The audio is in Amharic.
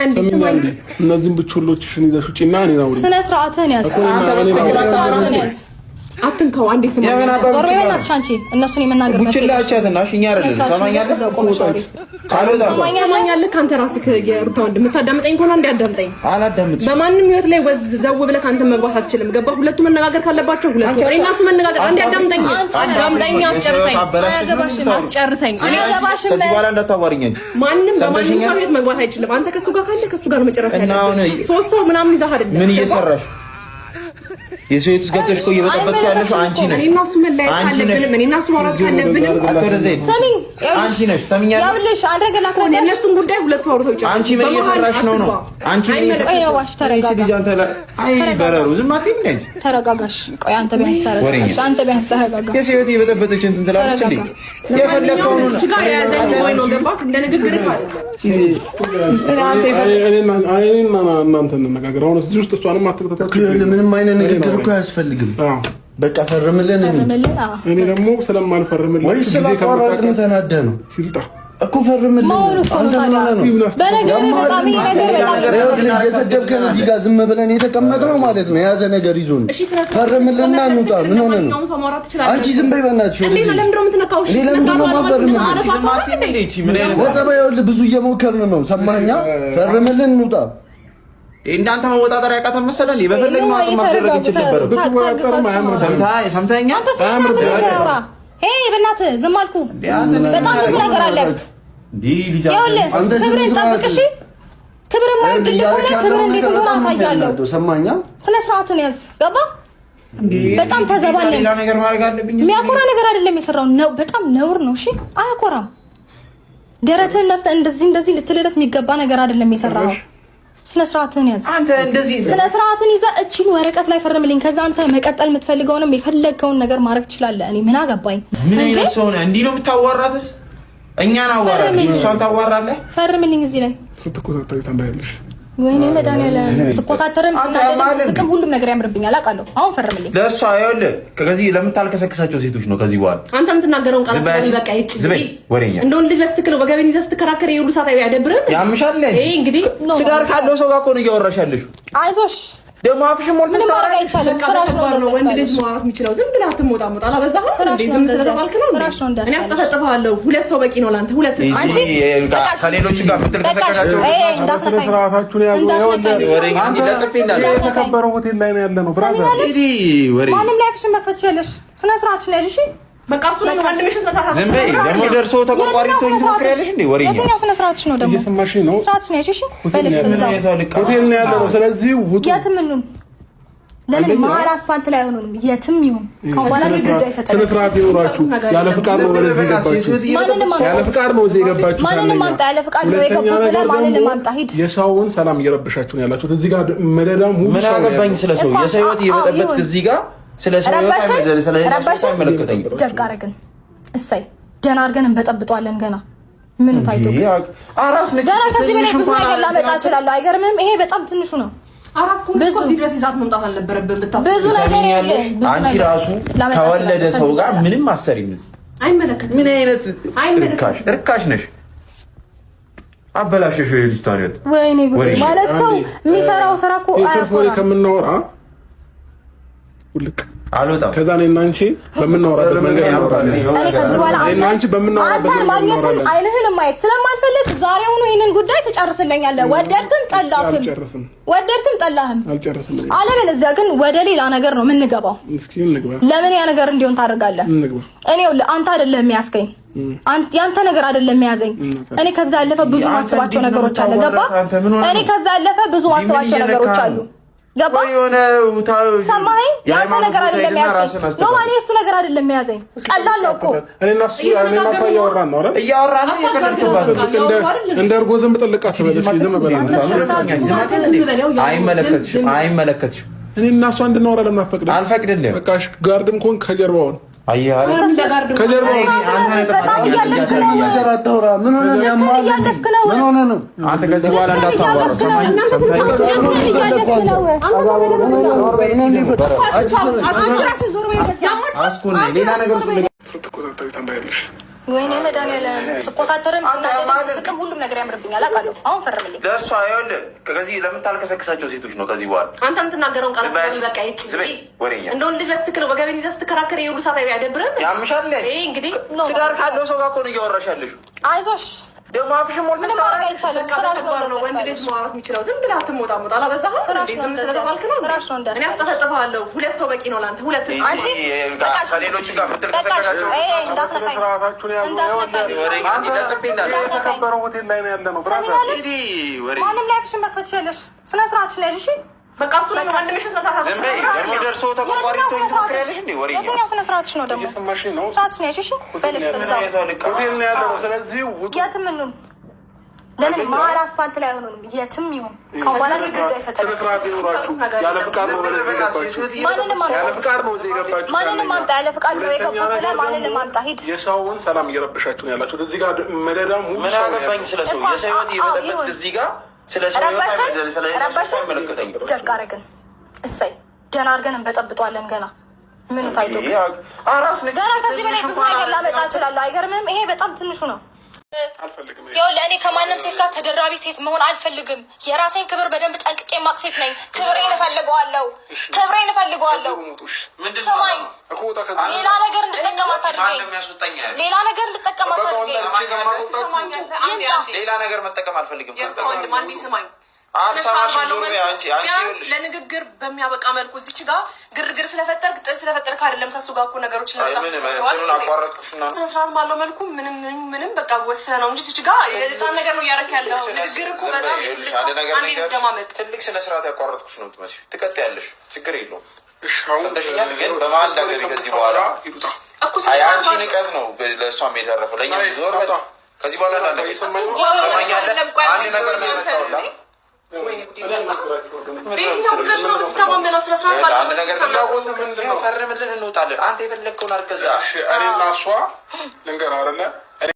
እነዚህን ብቻሎችሽን ይዘሽ ውጪና እኔ ነው ስነ ስርዓትህን ያዝ። አትንከው አንዴ ስማ ዞር በእናትሽ አንቺ እነሱን የመናገር መብት ብቻላቻትና እኛ አይደለም ሰማኛለህ ሰማኛለህ ካንተ ራስህ የሩታ ወንድም የምታዳምጠኝ ከሆነ እንዲያዳምጠኝ አላዳምጥሽ በማንም ህይወት ላይ ዘው ብለህ ካንተ መግባት አትችልም ገባ ሁለቱ መነጋገር ካለባቸው ሁለቱ እኔና እሱ መነጋገር አንዴ አዳምጠኝ አስጨርሰኝ እኔ አገባሽም ከዚህ በኋላ እንዳታዋሪኝ እንጂ ማንም በማንም ሰው ህይወት መግባት አይችልም አንተ ከሱ ጋር ካለ ከሱ ጋር መጨረስ ያለብህ ሶስት ሰው ምናምን ይዘህ አይደለም ምን እየሰራሽ የሰውት ገብተሽ እኮ እየበጠበጥሽ ያለሽው አንቺ ነሽ። እኔና እሱ መለያየት አለብን። እኔና እሱ ማውራት ካለብን ሰሚኝ አንቺ ነሽ። ሰሚኛለሽ? ያውልሽ አድርገ ላስረዳሽ። የእነሱን ጉዳይ ሁለቱ አውርተው ይጫሉ። አንቺ ምን እየሰራሽ ነው? አንቺ ምን እየሰራሽ? አይ በረሩ ዝም አትይም ነኝ። ተረጋጋሽ። ቆይ አንተ ቢያንስ ተረጋጋሽ። አንተ ቢያንስ ተረጋጋ። የሰውት እየበጠበጥሽ እንትን ትላለች እንዴ? የፈለከውን እዚህ ጋር ያዘኝ ወይ ነው ገባክ? እንደ ንግግር ካለ እናንተ እንነጋገር። አሁን እዚህ ውስጥ እሷንም አትከታተል። ምንም አይነት ንግግር እኮ አያስፈልግም። በቃ ፈርምልን። እኔ ደግሞ ስለማልፈርምልን ወይ ስለቆረጥን ተናደህ ነው እኮ ፈርምልን። አንተ ምን ነው በነገር በጣም ይሄ ነገር በጣም የሰደብከን እዚህ ጋር ዝም ብለን የተቀመጥነው ማለት ነው። የያዘ ነገር ይዞን ፈርምልና እንውጣ። ምን ሆነ ነው? አንቺ ዝም በይ በእናትሽ። እንዴ ለምንድን ነው የምትነካው? እሺ ለጸባዩ ብዙ እየሞከርን ነው። ሰማኸኛ? ፈርምልን እንውጣ። እንዳንተ መወጣጣሪያ ያቃተን መሰለህ እንዴ? በፈለግነው አቅም ማድረግ እንችል ነበር። ሰምተኸኛል? ሄይ በእናትህ ዝም አልኩ። በጣም ብዙ ነገር አለ። ይኸውልህ ክብርን ጠብቅ እሺ። ክብርን ማይወድልህ ከሆነ ክብርን እንዴት እንደሆነ አሳያለሁ። ሰማኸኛ? ስነ ስርዓትን ያዝ። ገባ? በጣም ተዘባለን። የሚያኮራ ነገር አይደለም የሰራው ነው። በጣም ነውር ነው። እሺ አያኮራም። ደረትህን ነፍተህ እንደዚህ ልትልለት የሚገባ ነገር አይደለም የሰራው። ስነ ስርዓትን ያዝ። አንተ እንደዚህ ስነ ስርዓትን ይዘህ እቺን ወረቀት ላይ ፈርምልኝ። ከዛ አንተ መቀጠል የምትፈልገውንም የፈለግከውን ነገር ማድረግ ትችላለህ። እኔ ምን አገባኝ? ምን አይነት ሰው ነህ? እንዲህ ነው የምታዋራትስ? እኛን አዋራለሽ፣ እሷን ታዋራለህ። ፈርምልኝ እዚህ ላይ ስትኮሳተሪ ታምራለሽ። ወይኔ መድኃኒዓለም ስኮሳተርም ስቅም ሁሉም ነገር ያምርብኛል አውቃለሁ። አሁን ፈርምልኝ። ለእሷ ይኸውልህ ከዚህ ለምታልከሰክሳቸው ሴቶች ነው ከዚህ በኋላ አንተ የምትናገረውን ቃል በቃ ይጭ ወሬኛ እንደው ልጅ በስትክል ወገቤን ይዘህ ስትከራከር የሁሉ ሰዓት ያደብርም ያምሻል። ይሄ እንግዲህ ትዳር ካለው ሰው ጋር እኮ ነው እያወራሽ ያለሽው። አይዞሽ ደግሞ አፍሽን ሞልተሽ ታወራለሽ። አይቻልም። ስራሽ ነው እንደዚህ ወንድ ልጅ ማውራት የሚችለው ዝም ብለህ አትሞጣሞጣ። አላበዛህ እንዴ? ዝም ስለተባልክ ነው። እኔ አስጠፈጥፋለሁ። ሁለት ሰው በቂ ነው ላንተ። ሁለት አንቺ ከሌሎች ጋር ምትልከሰከሻቸው ስርዓታችሁን ያዙ። ወሬኛ እንዲለጥፍ እንዳለ የተከበረው ሆቴል ላይ ነው ያለነው። ብራዘር እዲ ወሬ ማንም ላይ አፍሽን መክፈት ይችላልሽ። ስነ ስርዓትሽን ያዥ። እሺ በቃ እሱ ነው ወንድምሽን ተሳሳተ። ዝም በይ። ደግሞ ደርሶ ተቆርቋሪ ትሆኛለሽ እንዴ? ወሬኛ የትኛው ስነ ስርዓትሽ ነው ደግሞ? እየሰማሽኝ ነው? ስርዓትሽን ያዥ። እሺ ሆቴል ነው ያለነው። ስለዚህ ውጡ። የትም እንሁን ለምን መሀል አስፋልት ላይ ሆኖንም የትም ይሁን ከኋላ ግድግዳ ይሰጣል። ስነ ስርዓት ይኖራችሁ። ያለ ፍቃድ ነው ወደዚህ ገባችሁ። ያለ ፍቃድ ነው ወደዚህ ገባችሁ። ማንንም አምጣ። ያለ ፍቃድ ነው የገባችሁ። ማንንም አምጣ። ሂድ። የሰውን ሰላም እየረበሻችሁ ነው ያላችሁት። እዚህ ጋር መደዳም ሁሉ ምን አገባኝ ስለ ሰው የሰው ህይወት እየበጠበጥክ እዚህ ጋር ስለ ሰው ህይወት አይመለከተኝም። ደግ አደረግን። እሰይ ደህና አድርገን እንበጠብጠዋለን። ገና ምን ታይቶ አራስ ነች። ገና ከዚህ በላይ ብዙ ነገር ላመጣ እችላለሁ። አይገርምም? ይሄ በጣም ትንሹ ነው። አራስ ኮን እዚህ ድረስ ይዛት መምጣት አልነበረብን። ብታስብ ብዙ ነገር ያለ አንቺ ራሱ ከወለደ ሰው ጋር ምንም አሰሪም እዚህ አይመለከትም። ምን አይነት ርካሽ ነሽ? አበላሽሽ የልጅቷን ህይወት። ወይኔ ጉድ ማለት ሰው የሚሰራው ስራ እኮ አያቆም። ከምናወራ ውልቅ አልወጣም። ከዛ እኔና አንቺ በምናወራበት መንገድ እናወራለን። እኔ ከዚህ በኋላ አንቺ በምናወራበት ማግኘትን አይንህን ማየት ስለማልፈልግ ዛሬውኑ ይሄንን ጉዳይ ትጨርስልኛለህ። ወደድክም ጠላህም አልጨርስም። አለበለዚያ ግን ወደ ሌላ ነገር ነው የምንገባው። እስኪ እንግባ። ለምን ያ ነገር እንዲሆን ታደርጋለህ? እኔው አንተ አይደለም የሚያስገኝ ያንተ ነገር አይደለም የሚያዘኝ። እኔ ከዛ ያለፈ ብዙ ማስባቸው ነገሮች አለ። ገባ? እኔ ከዛ ያለፈ ብዙ ማስባቸው ነገሮች አሉ። ገባ? ሰማኸኝ? ያንተ ነገር አይደለም የሚያዘኝ ነው። እኔ እሱ ነገር አይደለም የሚያዘኝ። ቀላል ነው እኮ እኔና እሱ እያወራን ነው አይደል? እንደ እርጎ ዝም ጥልቅ አትበለሽ። ዝም በላለች። አይመለከትሽም። እኔና እሷ እንድናወራ ለምን አትፈቅድም? አልፈቅድልህም። በቃ ጋርድም ኮን ከጀርባው ነው። አየህ ከጀርባው ምን ሆነ ነው? አንተ ከዚህ በኋላ እንዳታወራ። ሰማኝ ወይኔ መድኃኒዓለም ስቆሳተርም ስስቅም ሁሉም ነገር ያምርብኛል አውቃለሁ። አሁን ፈርምልኝ ለእሷ ይኸውልህ ከዚህ ለምታልከሰክሳቸው ሴቶች ነው ከዚህ በኋላ አንተ የምትናገረውን ቃል በቃ ወሬኛ እንደው ልጅ በስትክል ወገቤን ይዘህ ስትከራከር የሁሉ ሰዓት አይደብርም? ያምሻል። ይሄ እንግዲህ ትዳር ካለው ሰው ጋር እኮ ነው እያወራሽ ያለሽው። አይዞሽ ደግሞ አፍሽን ሞልተሽ ስራሽ ነው ወንድ ልጅ ማውራት የሚችለው። ዝም ብለህ አትሞጣሞጣ አላበዛህም? ዝም ስለተባልክ ነው እኔ አስጠፈጥፍሃለሁ። ሁለት ሰው በቂ ነው ለአንተ። ሁለት አንቺ ከሌሎቹ ጋር ምትልከሰከሳቸው የተከበረው ሆቴል ላይ ነው ያለ ነው። ማንም ላይ አፍሽን መክፈት ትችያለሽ። ስነ ስርዓትሽን ያዥ። እሺ በቃ እሱ ነው አንድ ምሽት ተሳሳተ። ደግሞ ደርሶ ተቆርቋሪ ትሞክሪያለሽ እንዴ? ወሬኛ የትኛው ስነ ስርዓትሽ ነው ደግሞ? ስርዓትሽን ያዥ። እሺ በልክ በዛው ሆቴል ነው ያለ ነው። ስለዚህ የትም እንሁን ለምን መሀል አስፋልት ላይ አይሆንም? የትም ይሁን ከኋላ ግድ አይሰጠንም። ስነ ስርዓት ይኖራችሁ። ያለ ፍቃድ ነው ወደዚህ ገባችሁ። ያለ ፍቃድ ነው ወደዚህ ገባችሁ። ማንንም አምጣ። ያለ ፍቃድ ነው የገባው ብለህ ማንንም አምጣ። ሂድ። የሰውን ሰላም እየረበሻችሁ ነው ያላችሁት እዚህ ጋር መደዳም ሁሉ ምን አገባኝ ስለ ሰው የሰው ህይወት እየበጠበጥ እዚህ ጋር ስለ ሰው ረበሽን ደግ አደረግን። እሰይ ደህና አድርገን እንበጠብጠዋለን። ገና ምኑ ታይቶ ገና ከዚህ በላይ ብዙ ነገር ላመጣ እችላለሁ። አይገርምህም? ይሄ በጣም ትንሹ ነው። ይኸውልህ እኔ ከማንም ሴት ጋር ተደራቢ ሴት መሆን አልፈልግም። የራሴን ክብር በደንብ ጠንቅቄ የማውቅ ሴት ነኝ። ክብሬን እፈልገዋለሁ። ስማኝ፣ ሌላ ነገር እንድጠቀም አታድርገኝ። ሌላ ነገር እንድጠቀም አታድርገኝ። ሌላ ነገር መጠቀም አልፈልግም። ስማኝ ለንግግር በሚያበቃ መልኩ እዚች ጋር ግርግር ስለፈጠርክ ጥል ስለፈጠርክ አይደለም። ከሱ ጋር እኮ ነገሮች ስነስርዓት ባለው መልኩ ምንም በቃ ወስነ ነው እንጂ እዚች ጋር የህፃን ነገር ነው እያደረክ ያለው። ንግግር እኮ በጣም ደማመጥ ትልቅ ስነስርዓት ያቋረጥኩሽ ነው የምትመስለው። ትቀጥያለሽ፣ ችግር የለውም። ሰምተሽኛል። ግን በመሀል ዳገቢ ከዚህ በኋላ አንቺ ንቀት ነው ለእሷም የተረፈው ለእኛ ዞር በ ከዚህ በኋላ እንዳለ ሰማኛለ አንድ ነገር ነው የመጣውላ አንድ ነገር ፈርምልን እንውጣለን። አንተ የፈለግከውን አድርገህ እዛ እኔና እሷ ልንገርህ አይደለ